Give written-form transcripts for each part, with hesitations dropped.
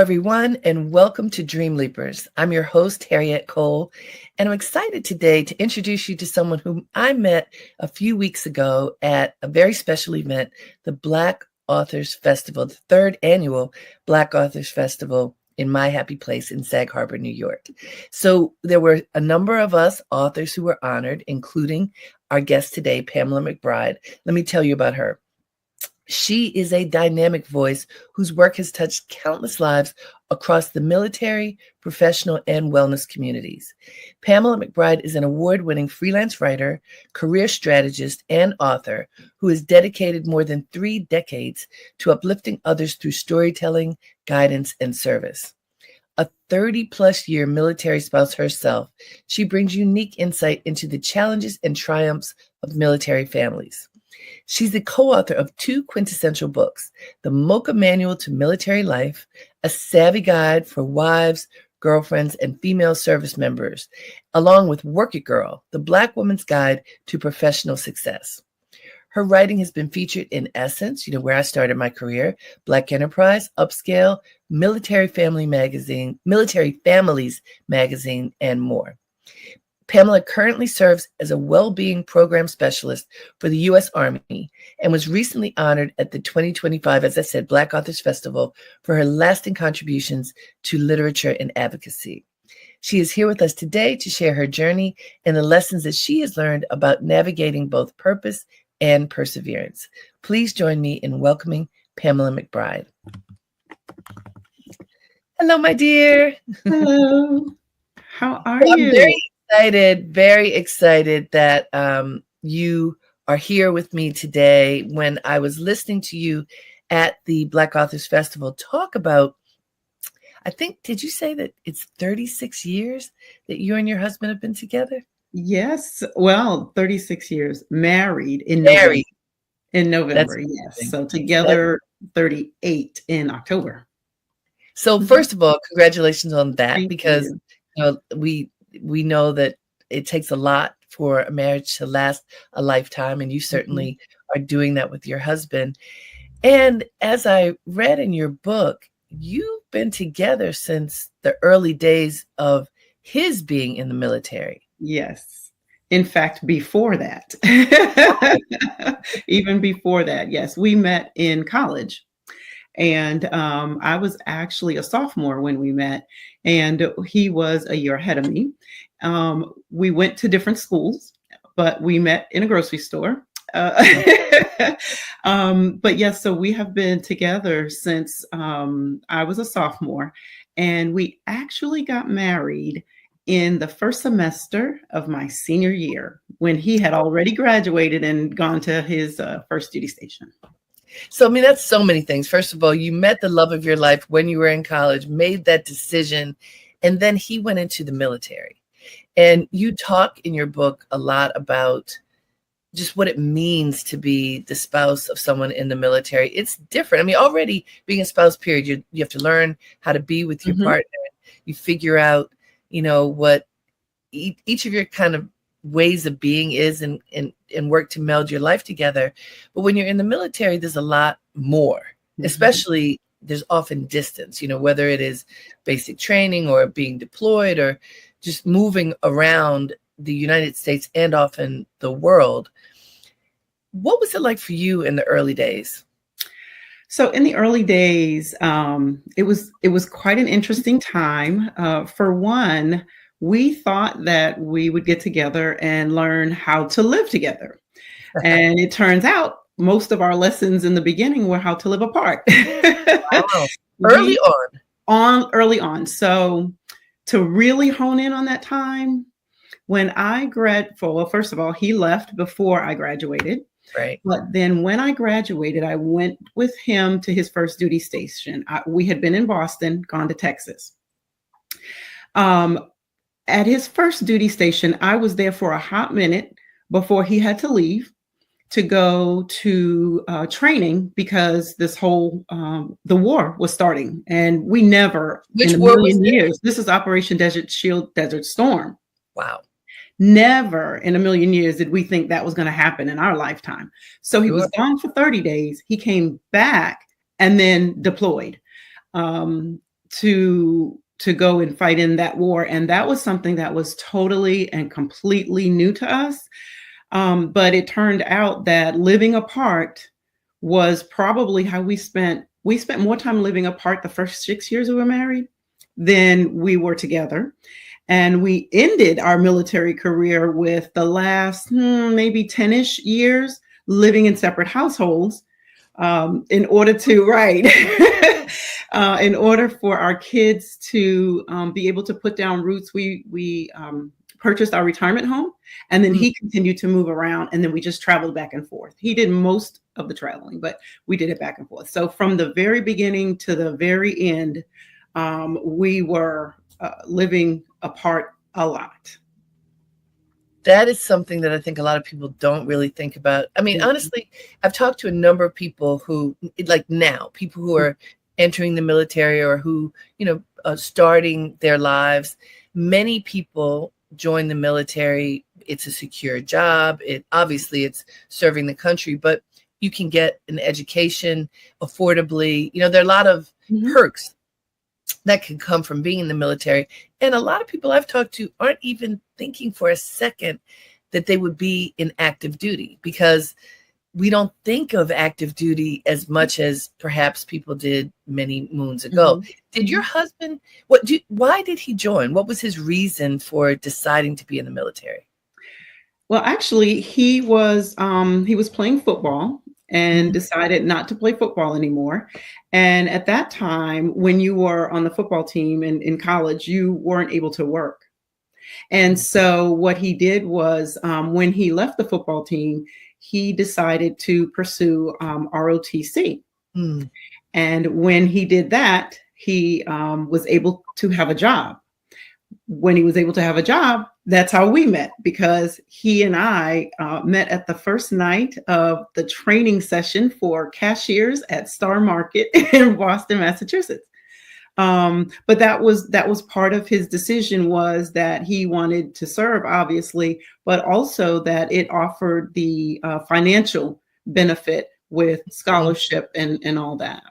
everyone, and welcome to Dream Leapers. I'm your host, Harriette Cole, and I'm excited today to introduce you to someone whom I met a few weeks ago at a very special event, the Black Authors Festival, the third annual Black Authors Festival in my happy place in Sag Harbor, New York. So there were a number of us authors who were honored, including our guest today, Pamela McBride. Let me tell you about her. She is a dynamic voice whose work has touched countless lives across the military, professional, and wellness communities. Pamela McBride is an award-winning freelance writer, career strategist, and author who has dedicated more than 3 decades to uplifting others through storytelling, guidance, and service. A 30-plus year military spouse herself, she brings unique insight into the challenges and triumphs of military families. She's the co-author of 2 quintessential books, The Mocha Manual to Military Life, a savvy guide for wives, girlfriends, and female service members, along with Work It Girl, the Black Woman's Guide to Professional Success. Her writing has been featured in Essence, where I started my career, Black Enterprise, Upscale, Military Families Magazine, and more. Pamela currently serves as a well-being program specialist for the U.S. Army and was recently honored at the 2025, as I said, Black Authors Festival for her lasting contributions to literature and advocacy. She is here with us today to share her journey and the lessons that she has learned about navigating both purpose and perseverance. Please join me in welcoming Pamela McBride. Hello, my dear. Hello. How are you? I'm very excited that you are here with me today. When I was listening to you at the Black Authors Festival talk about, I think, did you say that it's 36 years that you and your husband have been together? Yes. Well, 36 years. Married in November. Yes. So together 38 in October. So first of all, congratulations on that. Thank because we know that it takes a lot for a marriage to last a lifetime, and you certainly are doing that with your husband. And as I read in your book, you've been together since the early days of his being in the military. Yes. In fact, before that, even before that, yes, we met in college. And I was actually a sophomore when we met, and he was a year ahead of me. We went to different schools, but we met in a grocery store. But yes, so we have been together since I was a sophomore, and we actually got married in the first semester of my senior year when he had already graduated and gone to his first duty station. So, I mean, that's so many things. First of all, you met the love of your life when you were in college, made that decision, and then he went into the military. And you talk in your book a lot about just what it means to be the spouse of someone in the military. It's different. I mean, already being a spouse, period, you have to learn how to be with your partner. You figure out, what each of your kind of ways of being is and work to meld your life together. But when you're in the military, there's a lot more, especially there's often distance, whether it is basic training or being deployed or just moving around the United States and often the world. What was it like for you in the early days? So in the early days, it was quite an interesting time. For one, we thought that we would get together and learn how to live together. And it turns out most of our lessons in the beginning were how to live apart. Wow. Early on. So to really hone in on that time, when first of all, he left before I graduated. Right. But then when I graduated, I went with him to his first duty station. We had been in Boston, gone to Texas. At his first duty station, I was there for a hot minute before he had to leave to go to training because this whole, the war was starting. And we never, Which in a war million was years, this is Operation Desert Shield, Desert Storm. Wow. Never in a million years did we think that was going to happen in our lifetime. So he was gone for 30 days. He came back and then deployed. to go and fight in that war. And that was something that was totally and completely new to us. But it turned out that living apart was probably how we spent more time living apart the first 6 years we were married than we were together. And we ended our military career with the last maybe 10-ish years living in separate households in order to, right, in order for our kids to be able to put down roots. We purchased our retirement home, and then he continued to move around, and then we just traveled back and forth. He did most of the traveling, but we did it back and forth. So from the very beginning to the very end, we were living apart a lot. That is something that I think a lot of people don't really think about. I mean, honestly, I've talked to a number of people who, like now, people who are entering the military or who, starting their lives. Many people join the military. It's a secure job. Obviously it's serving the country, but you can get an education affordably. There are a lot of perks that can come from being in the military. And a lot of people I've talked to aren't even thinking for a second that they would be in active duty, because we don't think of active duty as much as perhaps people did many moons ago. Did your husband, why did he join? What was his reason for deciding to be in the military? Well, actually, he was playing football and decided not to play football anymore. And at that time, when you were on the football team in college, you weren't able to work. And so what he did was, when he left the football team, he decided to pursue ROTC. And when he did that, he was able to have a job. When he was able to have a job, that's how we met, because he and I met at the first night of the training session for cashiers at Star Market in Boston, Massachusetts. But that was part of his decision, was that he wanted to serve, obviously, but also that it offered the financial benefit with scholarship and all that.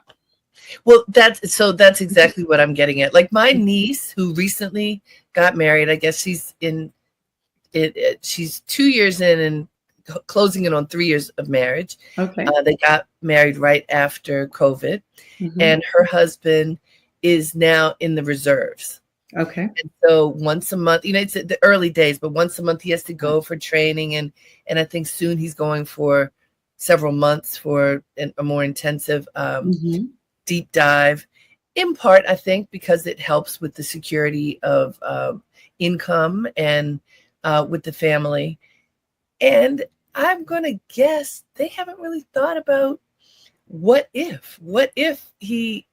Well, that's exactly what I'm getting at. Like my niece, who recently got married, I guess she's 2 years in and closing in on 3 years of marriage. Okay. They got married right after COVID, and her husband is now in the reserves. Okay. And so once a month, it's the early days, but once a month he has to go for training, and I think soon he's going for several months for a more intensive deep dive, in part, I think, because it helps with the security of income and with the family. And I'm going to guess they haven't really thought about what if he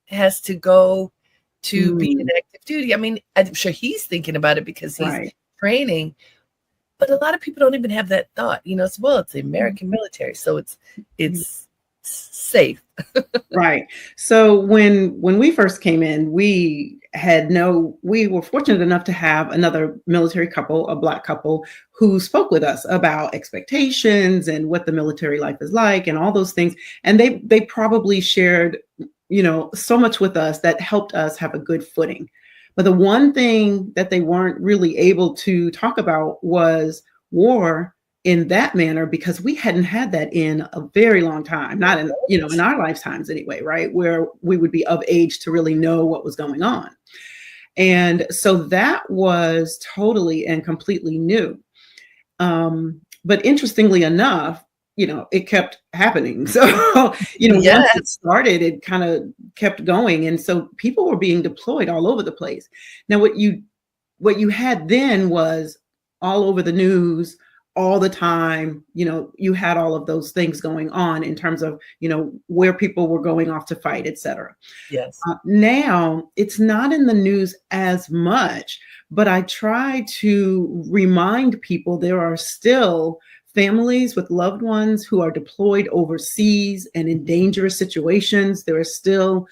has to go to be in active duty. I mean, I'm sure he's thinking about it because he's training, but a lot of people don't even have that thought. It's the American military, so it's safe. Right. So when we first came in, we were fortunate enough to have another military couple, a Black couple, who spoke with us about expectations and what the military life is like and all those things. And they probably shared, so much with us that helped us have a good footing. But the one thing that they weren't really able to talk about was war in that manner, because we hadn't had that in a very long time, not in, in our lifetimes anyway, right? Where we would be of age to really know what was going on. And so that was totally and completely new. But interestingly enough, it kept happening. So, once it started, it kind of kept going. And so people were being deployed all over the place. Now, what you had then was all over the news, all the time. You had all of those things going on in terms of, where people were going off to fight, et cetera. Yes. Now it's not in the news as much, but I try to remind people there are still families with loved ones who are deployed overseas and in dangerous situations. There are still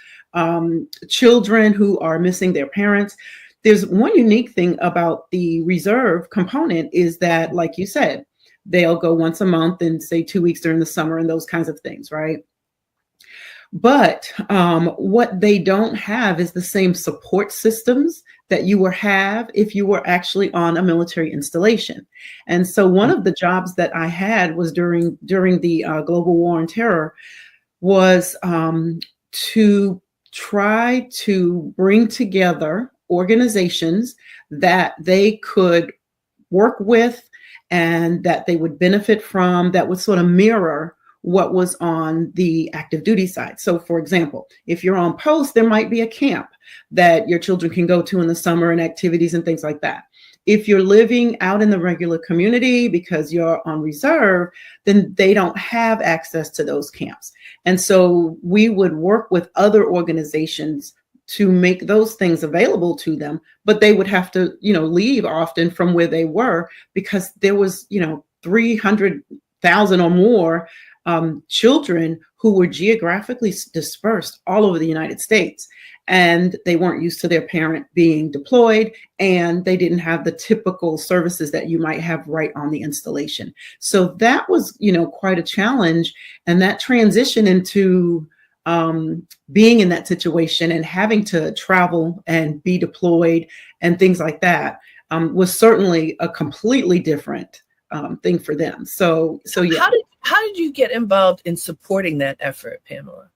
children who are missing their parents. There's one unique thing about the reserve component is that, like you said, they'll go once a month and say 2 weeks during the summer and those kinds of things, right? But what they don't have is the same support systems that you would have if you were actually on a military installation. And so one of the jobs that I had was during the global war on terror was to try to bring together organizations that they could work with and that they would benefit from, that would sort of mirror what was on the active duty side. So for example, if you're on post, there might be a camp that your children can go to in the summer and activities and things like that. If you're living out in the regular community because you're on reserve, then they don't have access to those camps. And so we would work with other organizations to make those things available to them, but they would have to, leave often from where they were because there was, 300,000 or more children who were geographically dispersed all over the United States. And they weren't used to their parent being deployed, and they didn't have the typical services that you might have right on the installation. So that was, quite a challenge. And that transition into being in that situation and having to travel and be deployed and things like that was certainly a completely different thing for them. So yeah. How did you get involved in supporting that effort, Pamela?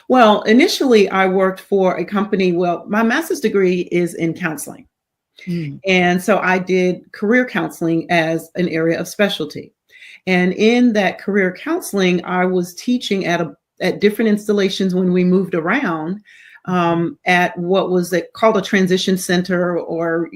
Well, initially I worked for a company. Well, my master's degree is in counseling. And so I did career counseling as an area of specialty. And in that career counseling, I was teaching at different installations when we moved around at what was called a transition center, or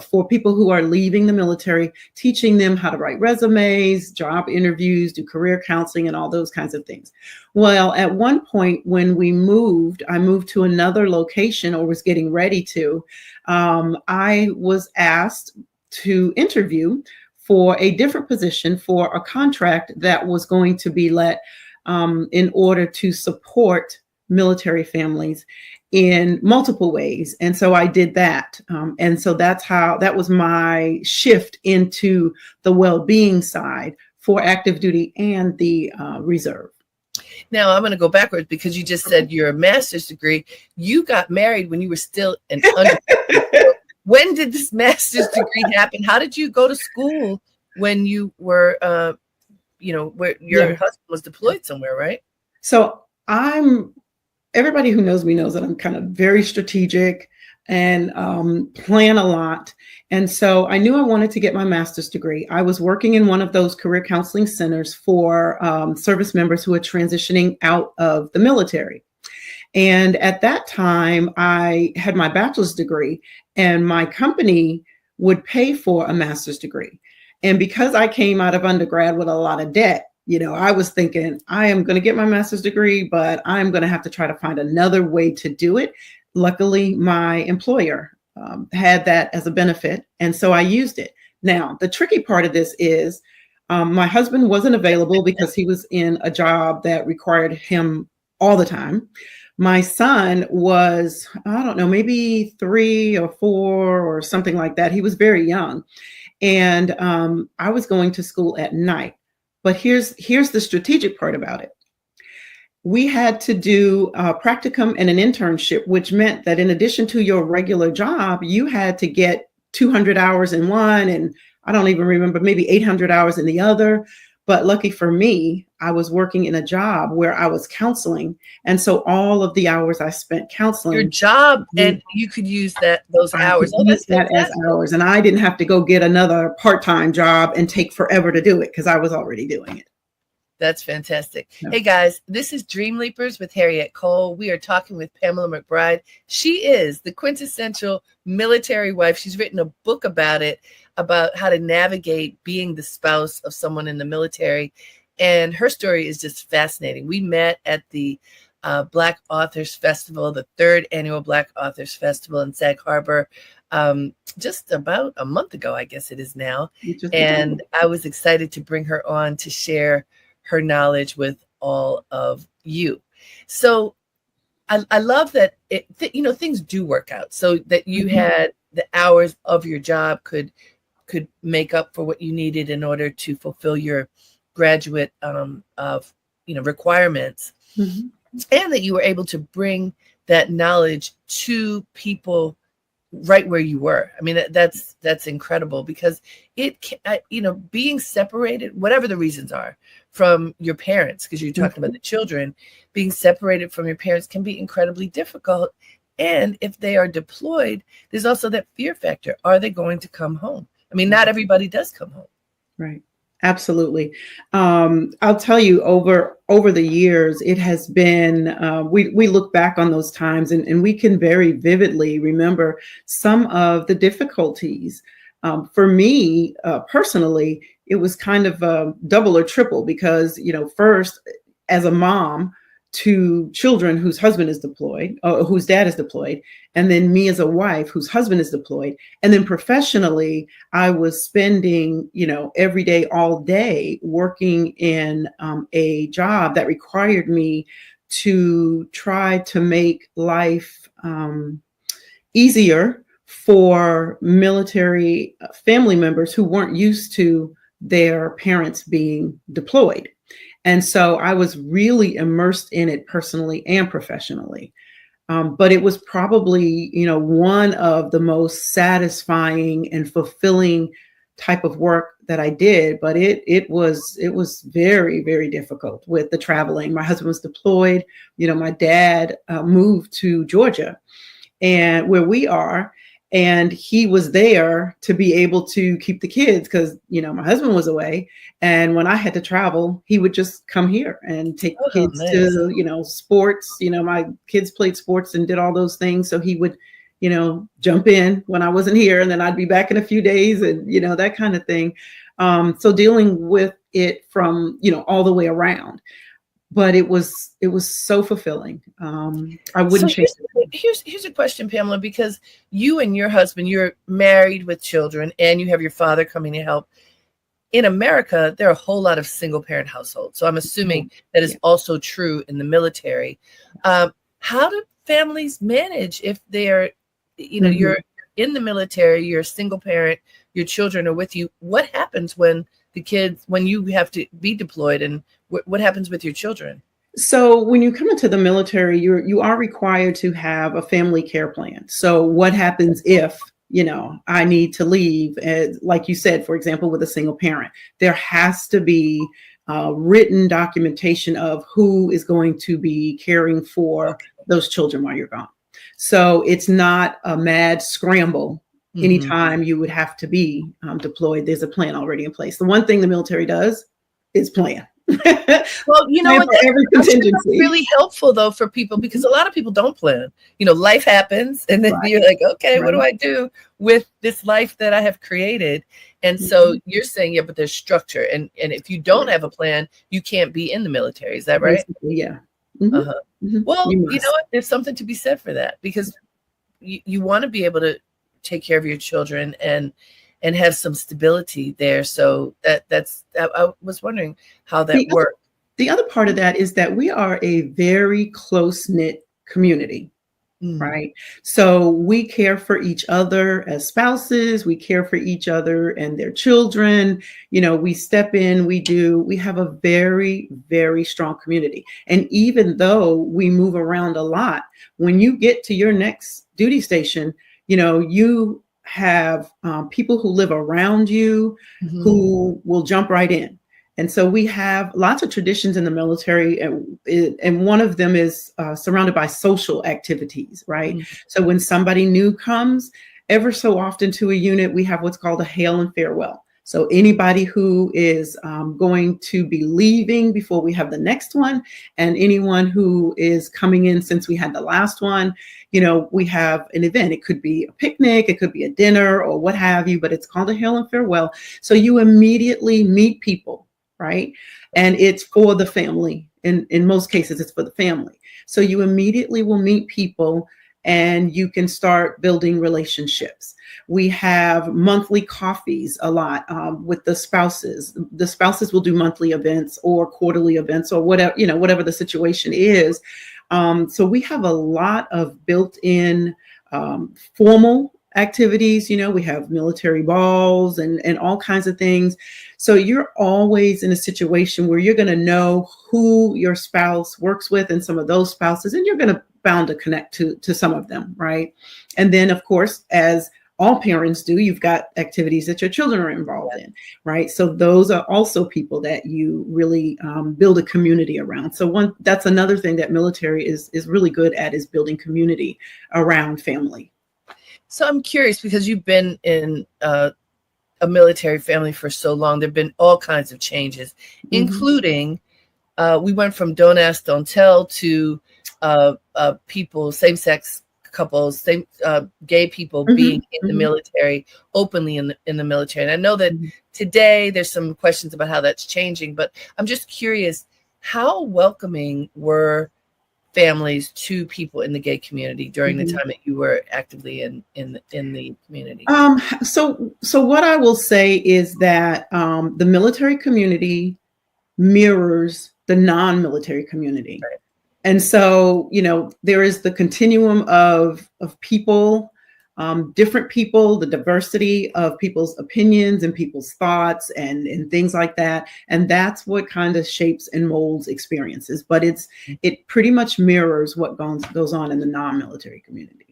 for people who are leaving the military, teaching them how to write resumes, job interviews, do career counseling, and all those kinds of things. Well, at one point when I moved to another location, or was getting ready to, I was asked to interview for a different position for a contract that was going to be let in order to support military families in multiple ways. And so I did that. And so that was my shift into the well-being side for active duty and the reserve. Now I'm going to go backwards because you just said you're a master's degree. You got married when you were still an undergraduate. When did this master's degree happen? How did you go to school when you were, where your husband was deployed somewhere, right? So everybody who knows me knows that I'm kind of very strategic and plan a lot. And so I knew I wanted to get my master's degree. I was working in one of those career counseling centers for service members who are transitioning out of the military. And at that time, I had my bachelor's degree, and my company would pay for a master's degree. And because I came out of undergrad with a lot of debt, I was thinking, I am going to get my master's degree, but I'm going to have to try to find another way to do it. Luckily, my employer had that as a benefit, and so I used it. Now, the tricky part of this is my husband wasn't available because he was in a job that required him all the time. My son was, I don't know, maybe 3 or 4 or something like that. He was very young. And I was going to school at night. But here's the strategic part about it. We had to do a practicum and an internship, which meant that in addition to your regular job, you had to get 200 hours in one, and I don't even remember, maybe 800 hours in the other. But lucky for me, I was working in a job where I was counseling. And so all of the hours I spent counseling. Your job, and you could use those hours. That's that as hours. And I didn't have to go get another part-time job and take forever to do it because I was already doing it. That's fantastic. Yeah. Hey guys, this is Dream Leapers with Harriette Cole. We are talking with Pamela McBride. She is the quintessential military wife. She's written a book about it, about how to navigate being the spouse of someone in the military. And her story is just fascinating. We met at the Black Authors Festival, the 3rd annual Black Authors Festival in Sag Harbor, just about a month ago, I guess it is now. And I was excited to bring her on to share her knowledge with all of you. So I love that things do work out, so that you had the hours of your job could make up for what you needed in order to fulfill your graduate requirements. and that you were able to bring that knowledge to people right where you were. I mean, that's incredible, because being separated, whatever the reasons are, from your parents, because you're talking about the children, being separated from your parents can be incredibly difficult. And if they are deployed, there's also that fear factor. Are they going to come home? I mean, not everybody does come home. Right. Absolutely. I'll tell you, over the years, it has been, we look back on those times, and we can very vividly remember some of the difficulties. For me, personally, it was kind of double or triple, because, first, as a mom to children whose husband is deployed, or whose dad is deployed, and then me as a wife whose husband is deployed. And then professionally, I was spending, every day, all day, working in a job that required me to try to make life easier for military family members who weren't used to their parents being deployed. And so I was really immersed in it personally and professionally. But it was probably, one of the most satisfying and fulfilling type of work that I did. But it was very, very difficult with the traveling. My husband was deployed. My dad moved to Georgia, and where we are. And he was there to be able to keep the kids, because, my husband was away. And when I had to travel, he would just come here and take the kids to, sports. My kids played sports and did all those things. So he would, jump in when I wasn't here, and then I'd be back in a few days, and, that kind of thing. So dealing with it from, all the way around. But it was so fulfilling. I wouldn't change it. Here's a question, Pamela, because you and your husband, you're married with children, and you have your father coming to help. In America, there are a whole lot of single parent households. So I'm assuming that is also true in the military. How do families manage if they are, you're in the military, you're a single parent, your children are with you? What happens when you have to be deployed, and what happens with your children? So when you come into the military, you are required to have a family care plan. So what happens if, I need to leave? Like you said, for example, with a single parent, there has to be written documentation of who is going to be caring for those children while you're gone. So it's not a mad scramble. Anytime you would have to be deployed, there's a plan already in place. The one thing the military does is plan. Well, that's really helpful though for people, because a lot of people don't plan. Life happens, and then you're like, okay, what do I do with this life that I have created? And so you're saying, but there's structure, and if you don't have a plan, you can't be in the military. Is that right? Basically, yeah. Well, you know what? There's something to be said for that, because you want to be able to take care of your children and have some stability there. So I was wondering how that worked. The other part of that is that we are a very close-knit community, right? So we care for each other as spouses, we care for each other and their children. We step in, we have a very, very strong community. And even though we move around a lot, when you get to your next duty station, you have people who live around you who will jump right in. And so we have lots of traditions in the military, and one of them is surrounded by social activities, right? So when somebody new comes, ever so often to a unit, we have what's called a hail and farewell. So anybody who is going to be leaving before we have the next one, and anyone who is coming in since we had the last one, we have an event. It could be a picnic, it could be a dinner, or what have you, but it's called a hail and farewell. So you immediately meet people, right? And it's for the family. In most cases, it's for the family. So you immediately will meet people, and you can start building relationships. We have monthly coffees a lot with the spouses. The spouses will do monthly events or quarterly events, or whatever the situation is. So we have a lot of built-in formal activities. We have military balls and all kinds of things. So you're always in a situation where you're going to know who your spouse works with and some of those spouses, and you're going to bound to connect to some of them, right? And then, of course, as all parents do, you've got activities that your children are involved in, right? So those are also people that you really build a community around. So that's another thing that military is really good at, is building community around family. So I'm curious, because you've been in a military family for so long, there've been all kinds of changes, including we went from don't ask, don't tell to people, same-sex couples, gay people being in the military, openly in the military. And I know that today there's some questions about how that's changing, but I'm just curious, how welcoming were families to people in the gay community during the time that you were actively in the community? So what I will say is that the military community mirrors the non-military community. Right. And so, there is the continuum of people, different people, the diversity of people's opinions and people's thoughts and things like that. And that's what kind of shapes and molds experiences. But it pretty much mirrors what goes on in the non-military community.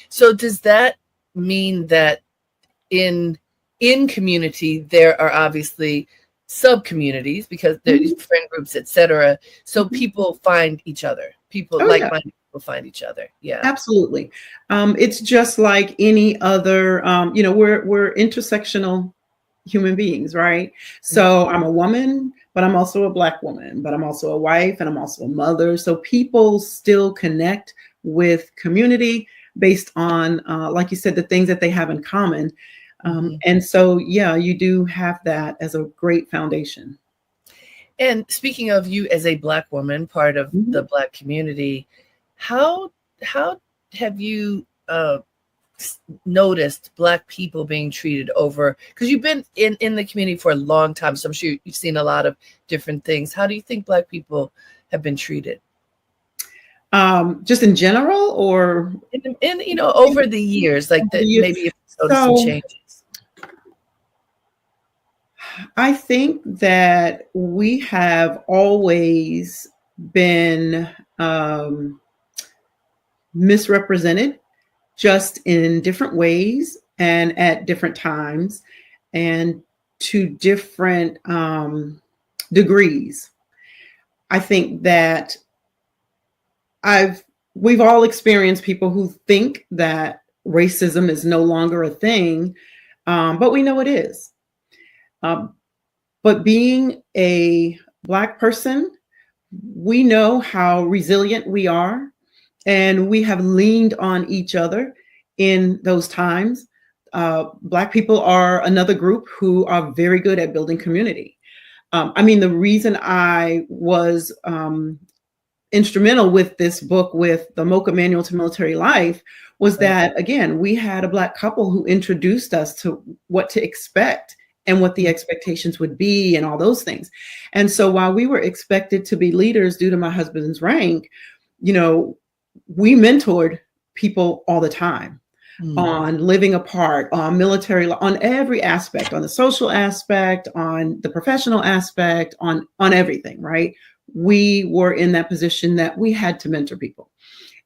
So does that mean that in community, there are obviously sub-communities, because there's friend groups, etc. So people find each other. People like-minded people find each other. Yeah, absolutely. It's just like any other. We're intersectional human beings, right? So I'm a woman, but I'm also a Black woman, but I'm also a wife, and I'm also a mother. So people still connect with community based on, like you said, the things that they have in common. And so, you do have that as a great foundation. And speaking of you as a Black woman, part of the Black community, how have you noticed Black people being treated over? Because you've been in the community for a long time, so I'm sure you've seen a lot of different things. How do you think Black people have been treated? Just in general, or in over the years, like maybe if you noticed some changes. I think that we have always been misrepresented, just in different ways and at different times and to different degrees. I think that we've all experienced people who think that racism is no longer a thing, but we know it is. But being a Black person, we know how resilient we are, and we have leaned on each other in those times. Black people are another group who are very good at building community. The reason I was instrumental with this book, with the MOCA Manual to Military Life, was that, again, we had a Black couple who introduced us to what to expect and what the expectations would be and all those things. And so while we were expected to be leaders due to my husband's rank, we mentored people all the time on living apart, on military, on every aspect, on the social aspect, on the professional aspect, on everything, right? We were in that position that we had to mentor people.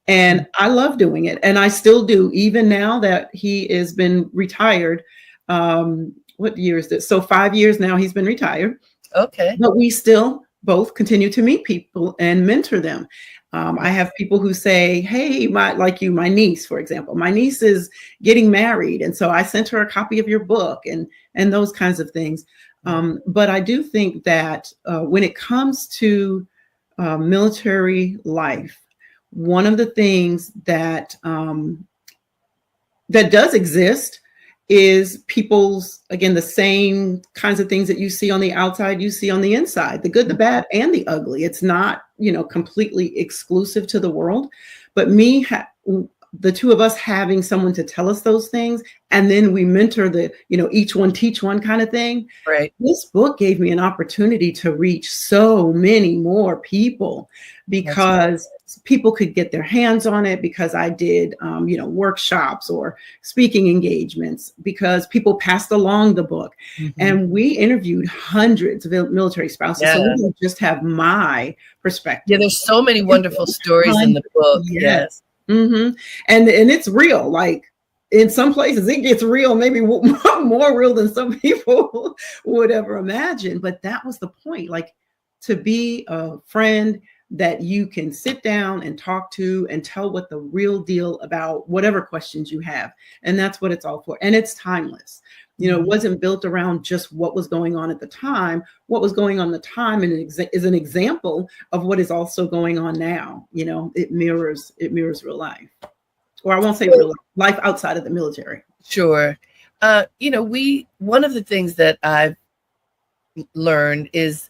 And I love doing it. And I still do, even now that he has been retired. What year is this? So 5 years now he's been retired. Okay. But we still both continue to meet people and mentor them. I have people who say, hey, my niece, for example, my niece is getting married. And so I sent her a copy of your book and those kinds of things. But I do think that when it comes to military life, one of the things that does exist is people's, again, the same kinds of things that you see on the outside, you see on the inside, the good, the bad, and the ugly. It's not, completely exclusive to the world. But the two of us having someone to tell us those things, and then we mentor the, each one teach one kind of thing. Right. This book gave me an opportunity to reach so many more people because people could get their hands on it, because I did, workshops or speaking engagements, because people passed along the book. And we interviewed hundreds of military spouses. So we didn't just have my perspective. Yeah, there's so many wonderful stories in the book. Yes. And it's real. Like, in some places it gets real, maybe more real than some people would ever imagine. But that was the point, like, to be a friend that you can sit down and talk to and tell what the real deal about whatever questions you have. And that's what it's all for. And it's timeless. It wasn't built around just what was going on at the time. What was going on at the time is an example of what is also going on now. It mirrors real life. Or I won't say real life outside of the military. Sure. One of the things that I've learned is,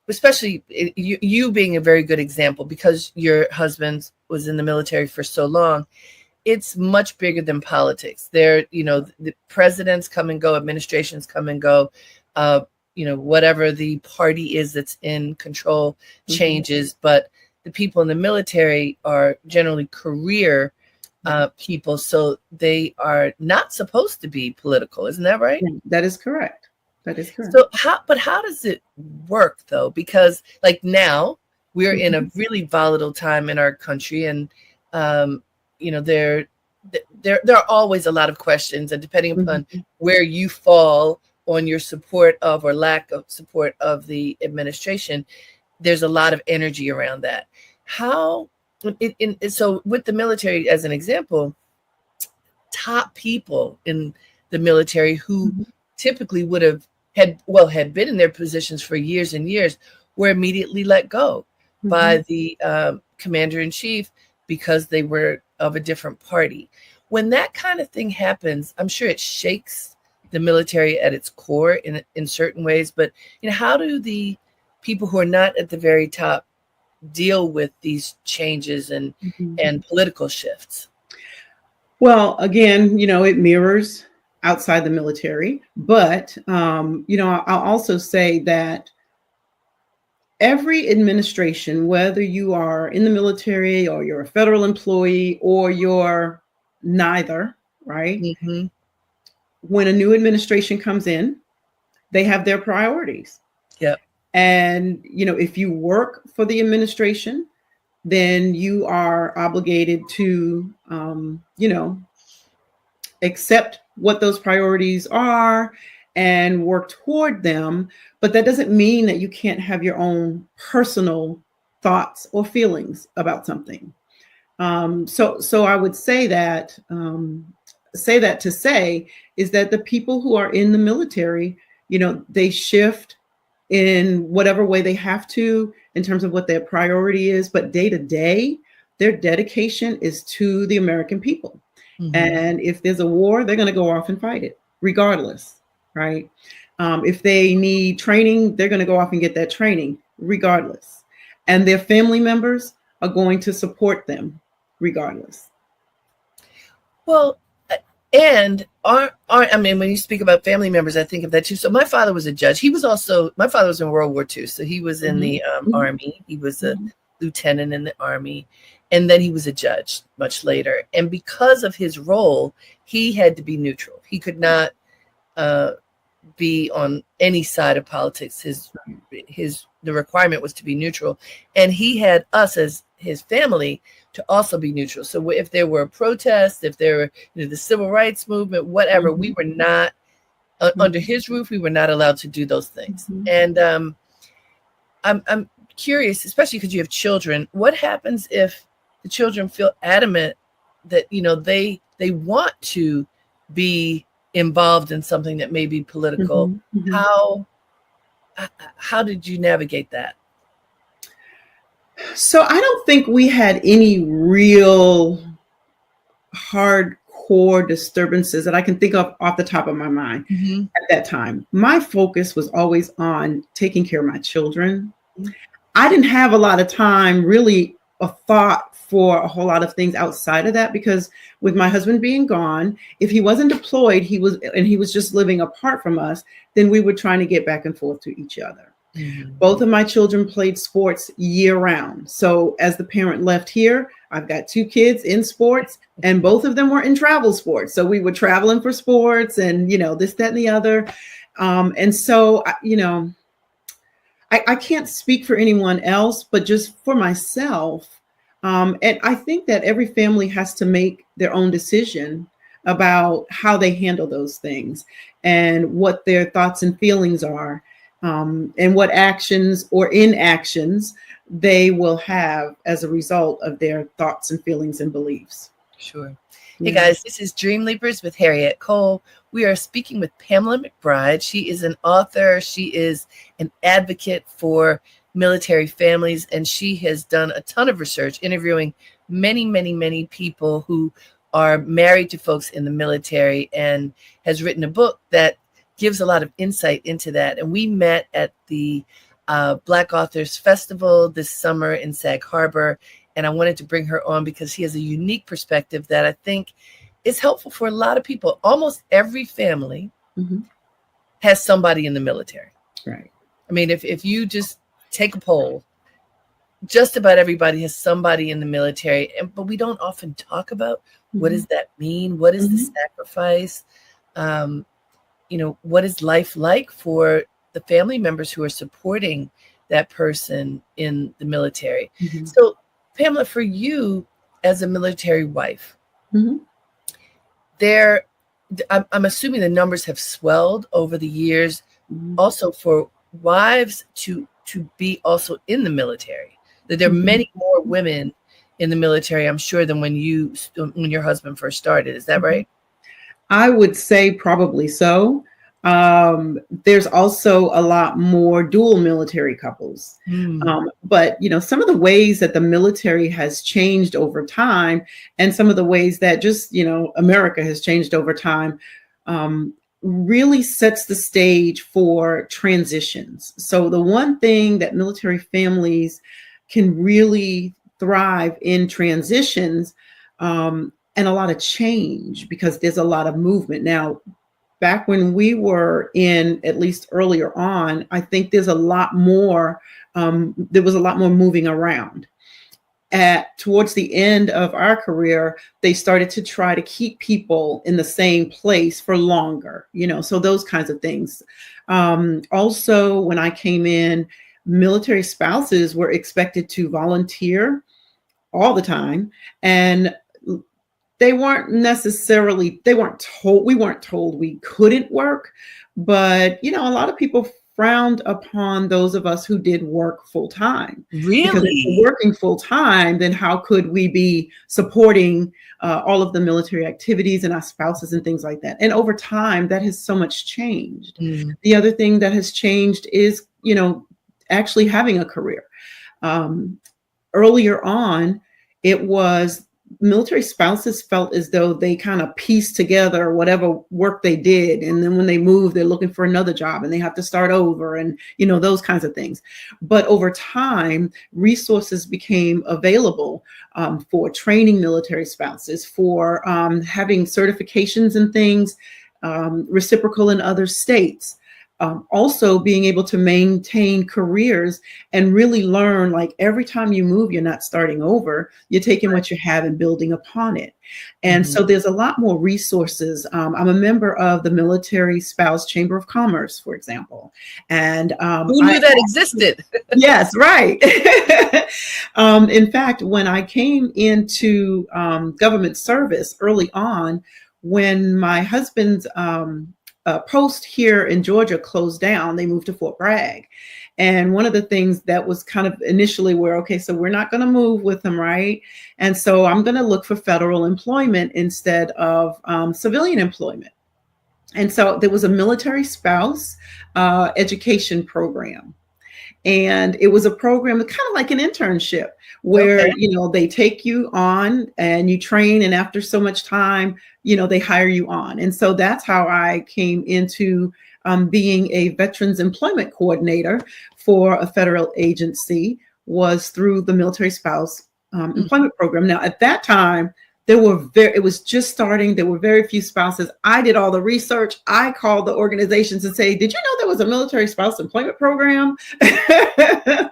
especially you being a very good example, because your husband was in the military for so long, it's much bigger than politics. The presidents come and go, administrations come and go, whatever the party is that's in control changes, but the people in the military are generally career people, so they are not supposed to be political. Isn't that right? That is correct. So how does it work though? Because like now we're in a really volatile time in our country, and there are always a lot of questions, and depending upon where you fall on your support of or lack of support of the administration, there's a lot of energy around that. So with the military as an example, top people in the military who typically would have had been in their positions for years and years were immediately let go by the commander-in-chief because they were of a different party. When that kind of thing happens, I'm sure it shakes the military at its core in certain ways. But how do the people who are not at the very top deal with these changes and political shifts? Well, again, it mirrors outside the military, but I'll also say that every administration, whether you are in the military or you're a federal employee or you're neither, right? When a new administration comes in, they have their priorities. Yep. And, if you work for the administration, then you are obligated to, accept what those priorities are and work toward them. But that doesn't mean that you can't have your own personal thoughts or feelings about something. So I would say that to say is that the people who are in the military, they shift in whatever way they have to in terms of what their priority is. But day to day, their dedication is to the American people. And if there's a war, they're going to go off and fight it regardless, right? If they need training, they're going to go off and get that training regardless. And their family members are going to support them regardless. Well, and when you speak about family members, I think of that too. So my father was a judge. My father was in World War II. So he was in the Army. He was a lieutenant in the Army. And then he was a judge much later. And because of his role, he had to be neutral. He could not be on any side of politics. The requirement was to be neutral. And he had us as his family to also be neutral. So if there were protests, if there were the civil rights movement, whatever, we were not under his roof. We were not allowed to do those things. And I'm curious, especially because you have children, what happens if the children feel adamant that they want to be involved in something that may be political? How did you navigate that? So I don't think we had any real hardcore disturbances that I can think of off the top of my mind at that time. My focus was always on taking care of my children. I didn't have a lot of time really a thought for a whole lot of things outside of that, because with my husband being gone, if he wasn't deployed, he was just living apart from us, then we were trying to get back and forth to each other. Mm-hmm. Both of my children played sports year round. So as the parent left here, I've got 2 kids in sports, and both of them were in travel sports. So we were traveling for sports and, this, that, and the other. And so, I can't speak for anyone else, but just for myself. And I think that every family has to make their own decision about how they handle those things and what their thoughts and feelings are, and what actions or inactions they will have as a result of their thoughts and feelings and beliefs. Sure. Hey guys, this is Dream Leapers with Harriette Cole. We are speaking with Pamela McBride. She is an author. She is an advocate for military families, and she has done a ton of research interviewing many, many, many people who are married to folks in the military, and has written a book that gives a lot of insight into that. And we met at the Black Authors Festival this summer in Sag Harbor. And I wanted to bring her on because she has a unique perspective that I think is helpful for a lot of people. Almost every family has somebody in the military. Right. I mean, if you just take a poll, just about everybody has somebody in the military. But we don't often talk about what does that mean? What is the sacrifice? What is life like for the family members who are supporting that person in the military? So, Pamela, for you as a military wife, I'm assuming the numbers have swelled over the years. Also, for wives to be also in the military, that there are many more women in the military, I'm sure, than when your husband first started. Is that right? I would say probably so. There's also a lot more dual military couples. But, some of the ways that the military has changed over time, and some of the ways that just, America has changed over time, really sets the stage for transitions. So the one thing that military families can really thrive in transitions, and a lot of change, because there's a lot of movement. Now, back when we were in, at least earlier on, I think there's a lot more, there was a lot more moving around. Towards the end of our career, they started to try to keep people in the same place for longer, so those kinds of things. Also, when I came in, military spouses were expected to volunteer all the time, and we weren't told we couldn't work, but, a lot of people frowned upon those of us who did work full time. Really? Because if we're working full time, then how could we be supporting all of the military activities and our spouses and things like that? And over time, that has so much changed. The other thing that has changed is, actually having a career. Earlier on, it was military spouses felt as though they kind of pieced together whatever work they did. And then when they move, they're looking for another job and they have to start over and, those kinds of things. But over time, resources became available for training military spouses, for having certifications and things, reciprocal in other states. Also being able to maintain careers and really learn, like every time you move, you're not starting over, you're taking what you have and building upon it. And so there's a lot more resources. I'm a member of the Military Spouse Chamber of Commerce, for example. And who knew that existed? Yes, right. In fact, when I came into government service early on, when my husband's post here in Georgia closed down, they moved to Fort Bragg. And one of the things that was kind of initially so we're not going to move with them, right? And so I'm going to look for federal employment instead of civilian employment. And so there was a military spouse education program. And it was a program kind of like an internship where, they take you on and you train. And after so much time, they hire you on. And so that's how I came into being a veterans employment coordinator for a federal agency, was through the military spouse employment program. Now, at that time, it was just starting. There were very few spouses. I did all the research. I called the organizations and say, did you know there was a military spouse employment program?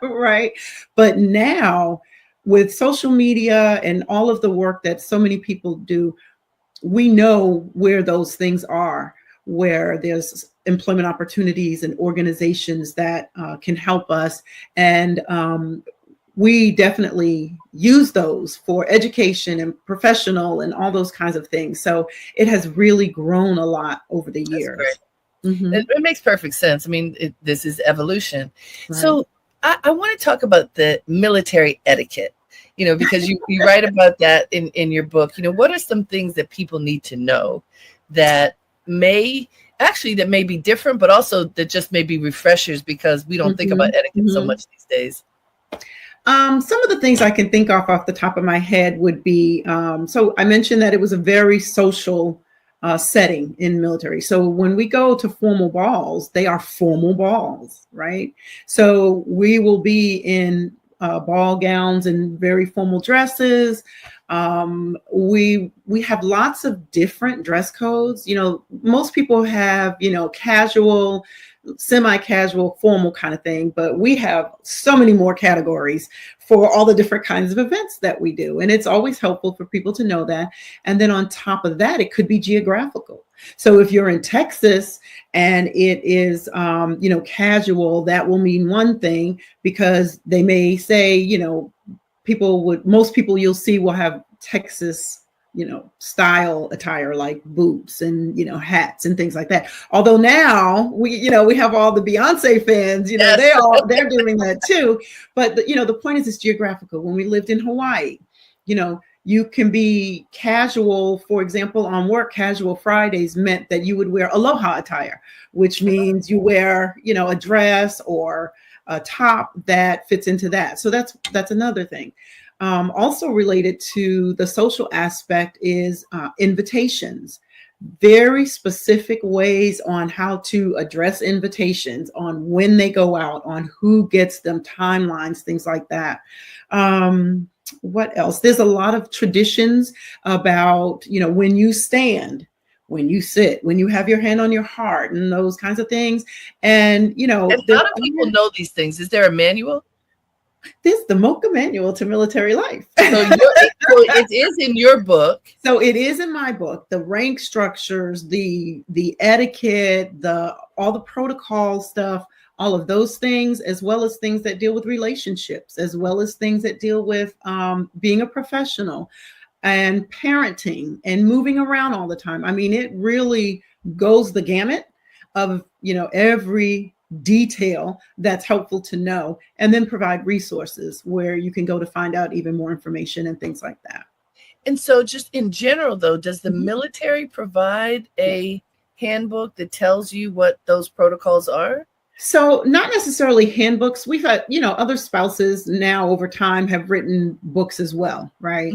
Right. But now with social media and all of the work that so many people do, we know where those things are, where there's employment opportunities and organizations that can help us. And we definitely use those for education and professional and all those kinds of things. So it has really grown a lot over the years. Mm-hmm. It makes perfect sense. I mean, this is evolution. Right. So I want to talk about the military etiquette, because you write about that in your book. What are some things that people need to know that may be different, but also that just may be refreshers because we don't think about etiquette so much these days? Some of the things I can think off the top of my head would be, so I mentioned that it was a very social setting in military. So when we go to formal balls, they are formal balls, right? So we will be in ball gowns and very formal dresses. We have lots of different dress codes. Most people have, casual, semi-casual, formal kind of thing, but we have so many more categories for all the different kinds of events that we do. And it's always helpful for people to know that. And then on top of that, it could be geographical. So if you're in Texas and it is, casual, that will mean one thing, because they may say, most people you'll see will have Texas style attire, like boots and, hats and things like that. Although now we have all the Beyonce fans, yes. they're doing that too. But the point is, it's geographical. When we lived in Hawaii, you can be casual. For example, on work, casual Fridays meant that you would wear aloha attire, which means you wear, a dress or a top that fits into that. So that's another thing. Also related to the social aspect is invitations. Very specific ways on how to address invitations, on when they go out, on who gets them, timelines, things like that. What else? There's a lot of traditions about, when you stand, when you sit, when you have your hand on your heart, and those kinds of things. And, and a lot of people know these things. Is there a manual? This is the Mocha Manual to Military Life. So it is in your book. So it is in my book. The rank structures, the etiquette, all the protocol stuff, all of those things, as well as things that deal with relationships, as well as things that deal with being a professional and parenting and moving around all the time. I mean, it really goes the gamut of, every detail that's helpful to know, and then provide resources where you can go to find out even more information and things like that. And so just in general, though, does the military provide a handbook that tells you what those protocols are? So not necessarily handbooks. We've had, other spouses now over time have written books as well, right?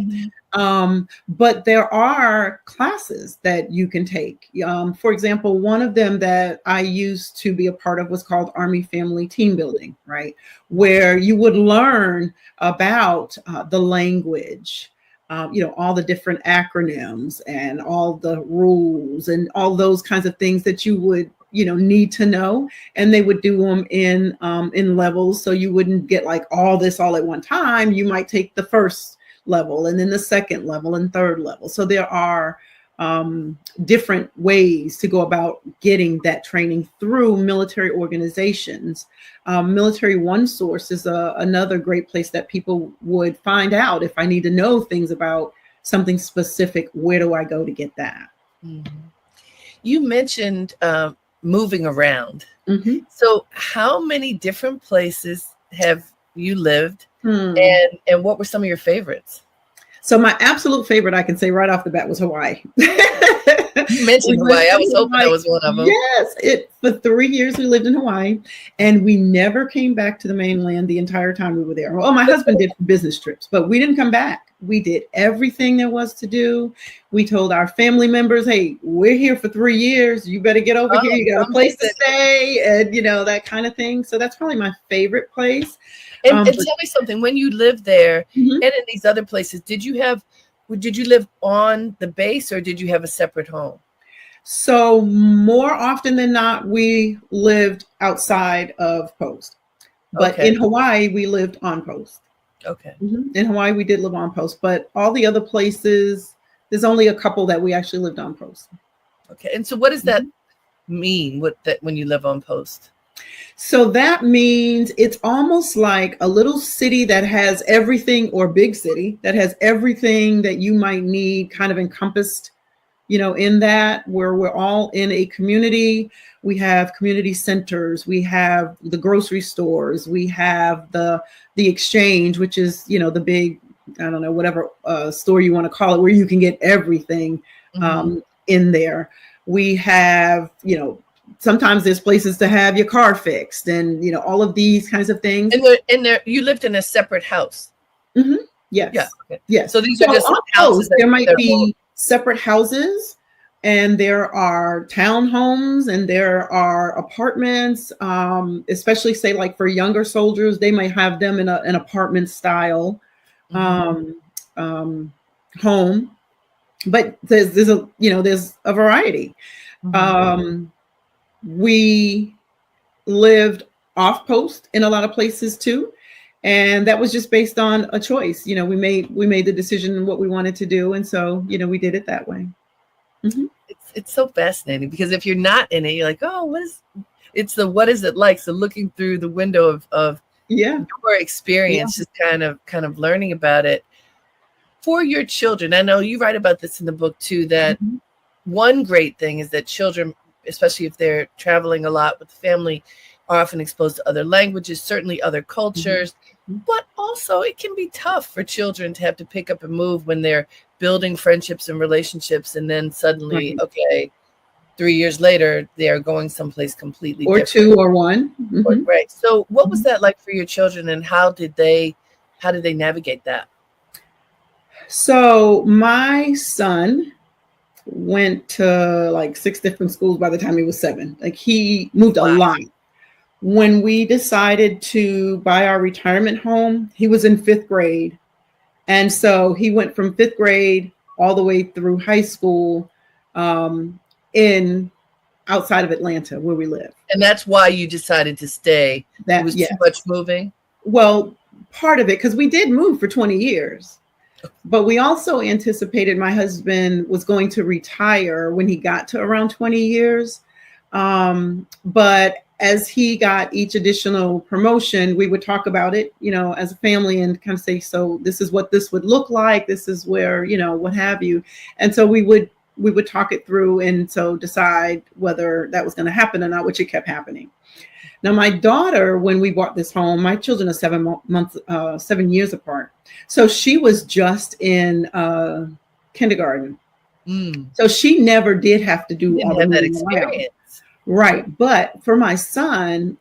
But there are classes that you can take. For example, one of them that I used to be a part of was called Army Family Team Building, right? Where you would learn about the language, all the different acronyms and all the rules and all those kinds of things that you would need to know. And they would do them in levels. So you wouldn't get like all this all at one time. You might take the first level and then the second level and third level. So there are different ways to go about getting that training through military organizations. Military One Source is another great place that people would find out, if I need to know things about something specific, where do I go to get that? Mm-hmm. You mentioned moving around. So how many different places have you lived, and what were some of your favorites? So my absolute favorite, I can say right off the bat, was Hawaii. You mentioned Hawaii. I was hoping that was one of them. Yes, for 3 years we lived in Hawaii, and we never came back to the mainland the entire time we were there. Well, my husband did business trips, but we didn't come back. We did everything there was to do. We told our family members, hey, we're here for 3 years. You better get over here. You got a place to stay, and that kind of thing. So that's probably my favorite place. And tell me something, when you lived there Mhm. and in these other places, did you live on the base or did you have a separate home? So more often than not, we lived outside of post. But in Hawaii, we lived on post. Okay. In Hawaii, we did live on post, but all the other places, there's only a couple that we actually lived on post. Okay. And so what does that mean when you live on post? So that means it's almost like a little city that has everything, or big city that has everything that you might need kind of encompassed, in that, where we're all in a community. We have community centers, we have the grocery stores, we have the exchange, which is, the big, I don't know, whatever store you want to call it, where you can get everything in there. We have, sometimes there's places to have your car fixed, and all of these kinds of things. And there, you lived in a separate house. Mm-hmm. Yes. Yeah. Okay. Yes. So these are just houses. There might be separate houses, and there are townhomes, and there are apartments. Especially, say, like for younger soldiers, they might have them in an apartment style home. But there's a variety. We lived off post in a lot of places too. And that was just based on a choice. We made the decision what we wanted to do. And so, we did it that way. Mm-hmm. It's so fascinating, because if you're not in it, you're like, oh, what is it like? So looking through the window of your experience, just kind of learning about it for your children. I know you write about this in the book too, that one great thing is that children, especially if they're traveling a lot with the family, are often exposed to other languages, certainly other cultures, but also it can be tough for children to have to pick up and move when they're building friendships and relationships, and then suddenly, 3 years later, they are going someplace completely different. Or two or one. Right. So what was that like for your children, and how did they navigate that? So my son went to like 6 different schools by the time he was 7. Like, he moved a lot. When we decided to buy our retirement home, he was in 5th grade. And so he went from 5th grade all the way through high school in outside of Atlanta, where we live. And that's why you decided to stay. It was too much moving? Well, part of it, because we did move for 20 years. But we also anticipated my husband was going to retire when he got to around 20 years. But as he got each additional promotion, we would talk about it, as a family, and kind of say, so this is what this would look like. This is where, what have you. And so we would talk it through, and so decide whether that was going to happen or not, which it kept happening. Now, my daughter, when we bought this home, my children are 7 years apart. So she was just in kindergarten. So she never did have to do all that experience. Right. But for my son,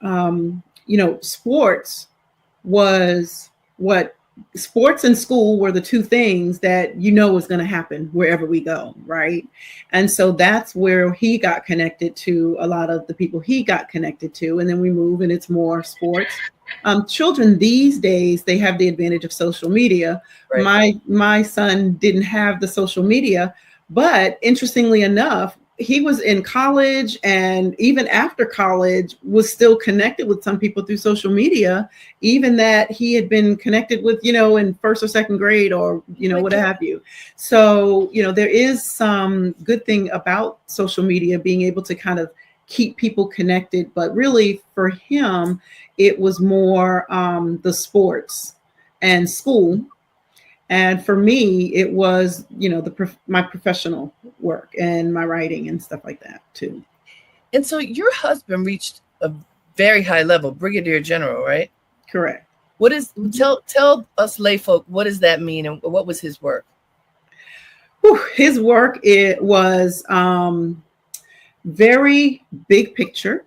sports and school were the two things that was going to happen wherever we go. Right. And so that's where he got connected to a lot of the people he got connected to. And then we move, and it's more sports. Children these days, they have the advantage of social media. Right. My son didn't have the social media, but interestingly enough, he was in college, and even after college was still connected with some people through social media, even that he had been connected with, in 1st or 2nd grade, or, what have you. So, there is some good thing about social media, being able to kind of keep people connected. But really for him, it was more the sports and school. And for me, it was, my professional work and my writing and stuff like that too. And so your husband reached a very high level, brigadier general, right? Correct. What is, tell us lay folk, what does that mean, and what was his work? His work, it was very big picture.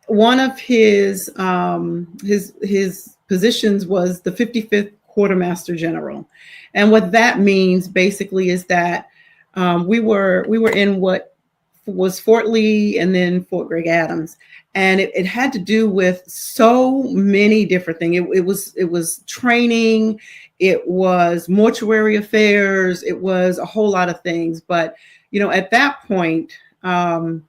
one of his positions was the 55th Quartermaster General, and what that means basically is that we were in what was Fort Lee and then Fort Gregg Adams, and it had to do with so many different things. It was training, it was mortuary affairs, it was a whole lot of things. But at that point, suffice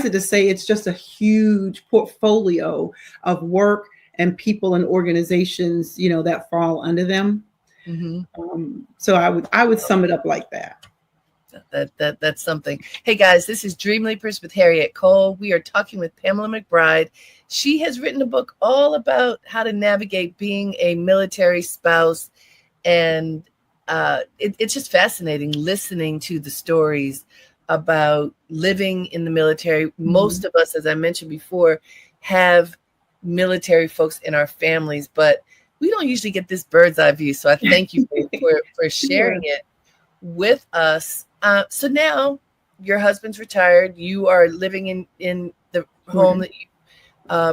it to say, it's just a huge portfolio of work and people and organizations, that fall under them. Mm-hmm. So I would sum it up like that. That's something. Hey guys, this is Dream Leapers with Harriette Cole. We are talking with Pamela McBride. She has written a book all about how to navigate being a military spouse, and it's just fascinating listening to the stories about living in the military. Mm-hmm. Most of us, as I mentioned before, have military folks in our families, but we don't usually get this bird's eye view. So I thank you for sharing it with us. So now your husband's retired. You are living in the home that you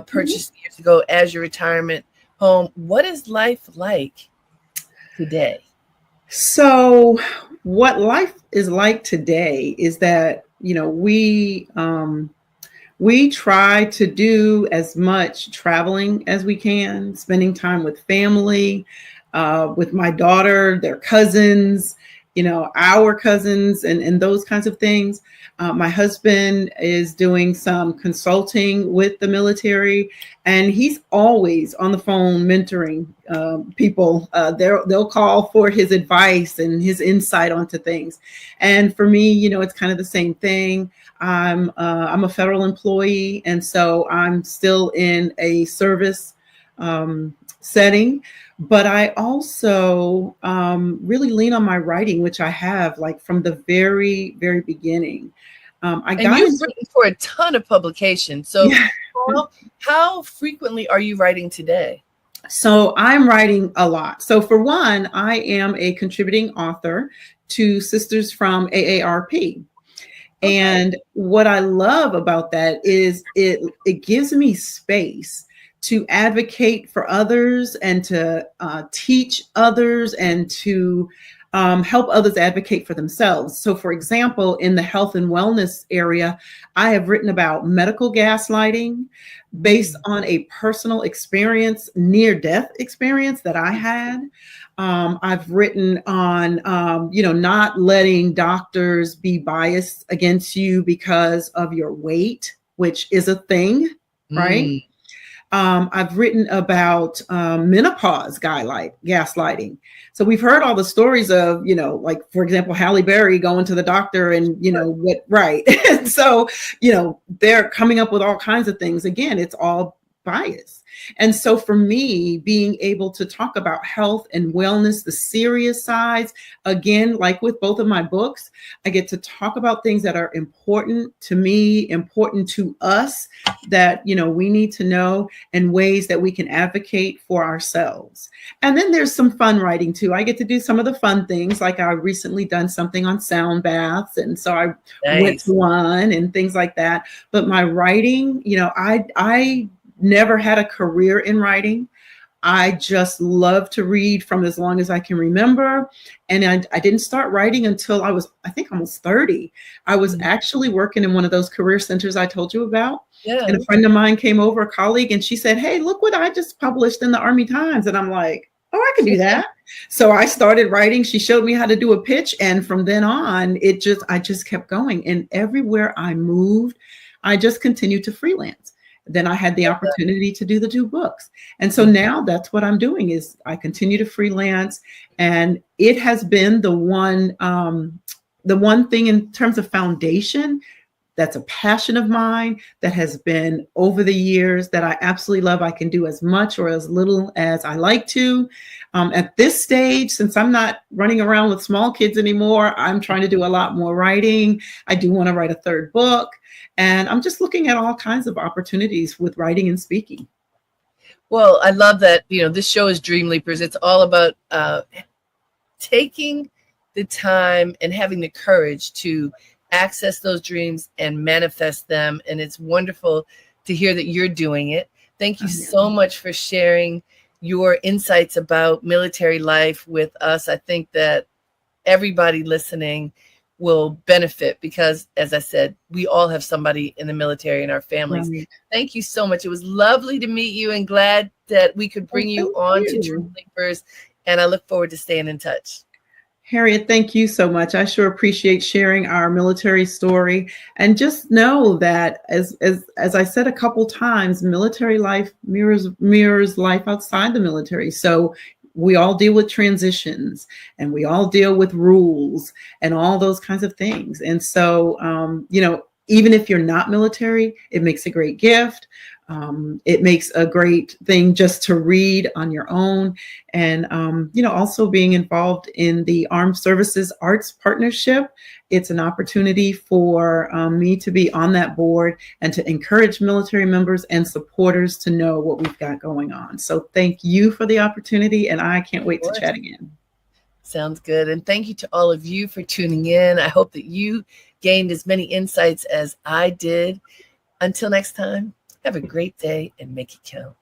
purchased years ago as your retirement home. What is life like today? So what life is like today is that, we try to do as much traveling as we can, spending time with family, with my daughter, their cousins, our cousins and those kinds of things. My husband is doing some consulting with the military, and he's always on the phone mentoring people. They'll call for his advice and his insight onto things. And for me, it's kind of the same thing. I'm a federal employee, and so I'm still in a service setting. But I also really lean on my writing, which I have like from the very, very beginning. You've written for a ton of publications. So yeah. How frequently are you writing today? So I'm writing a lot. So for one, I am a contributing author to Sisters from AARP. Okay. And what I love about that is it gives me space to advocate for others and to teach others and to help others advocate for themselves. So for example, in the health and wellness area, I have written about medical gaslighting based on a personal experience, near-death experience that I had. I've written on, not letting doctors be biased against you because of your weight, which is a thing, right? I've written about menopause gaslighting. So we've heard all the stories of, like, for example, Halle Berry going to the doctor and, right. And so, they're coming up with all kinds of things. Again, it's all bias. And so for me, being able to talk about health and wellness, the serious sides, again, like with both of my books, I get to talk about things that are important to me, important to us, that, we need to know, and ways that we can advocate for ourselves. And then there's some fun writing too. I get to do some of the fun things, like I recently done something on sound baths. And so I went to one and things like that. But my writing, I never had a career in writing. I just love to read from as long as I can remember. And I didn't start writing until I was, I think, almost 30. I was actually working in one of those career centers I told you about. Yeah. And a friend of mine came over, a colleague, and she said, "Hey, look what I just published in the Army Times." And I'm like, "Oh, I can do that." So I started writing. She showed me how to do a pitch. And from then on, I just kept going. And everywhere I moved, I just continued to freelance. Then I had the opportunity to do the 2 books. And so now that's what I'm doing, is I continue to freelance. And it has been the one thing in terms of foundation that's a passion of mine, that has been over the years, that I absolutely love. I can do as much or as little as I like to. At this stage, since I'm not running around with small kids anymore, I'm trying to do a lot more writing. I do want to write a 3rd book. And I'm just looking at all kinds of opportunities with writing and speaking. Well, I love that, this show is Dream Leapers. It's all about taking the time and having the courage to access those dreams and manifest them. And it's wonderful to hear that you're doing it. Thank you so much for sharing your insights about military life with us. I think that everybody listening will benefit because, as I said, we all have somebody in the military in our families. Right. Thank you so much. It was lovely to meet you and glad that we could bring you on to Dream Leapers. And I look forward to staying in touch. Harriette, thank you so much. I sure appreciate sharing our military story. And just know that, as I said a couple times, military life mirrors life outside the military. So we all deal with transitions and we all deal with rules and all those kinds of things. And so, even if you're not military, it makes a great gift. It makes a great thing just to read on your own. And, also being involved in the Armed Services Arts Partnership, it's an opportunity for me to be on that board and to encourage military members and supporters to know what we've got going on. So thank you for the opportunity, and I can't wait to chat again. Sounds good. And thank you to all of you for tuning in. I hope that you gained as many insights as I did. Until next time, have a great day and make it count.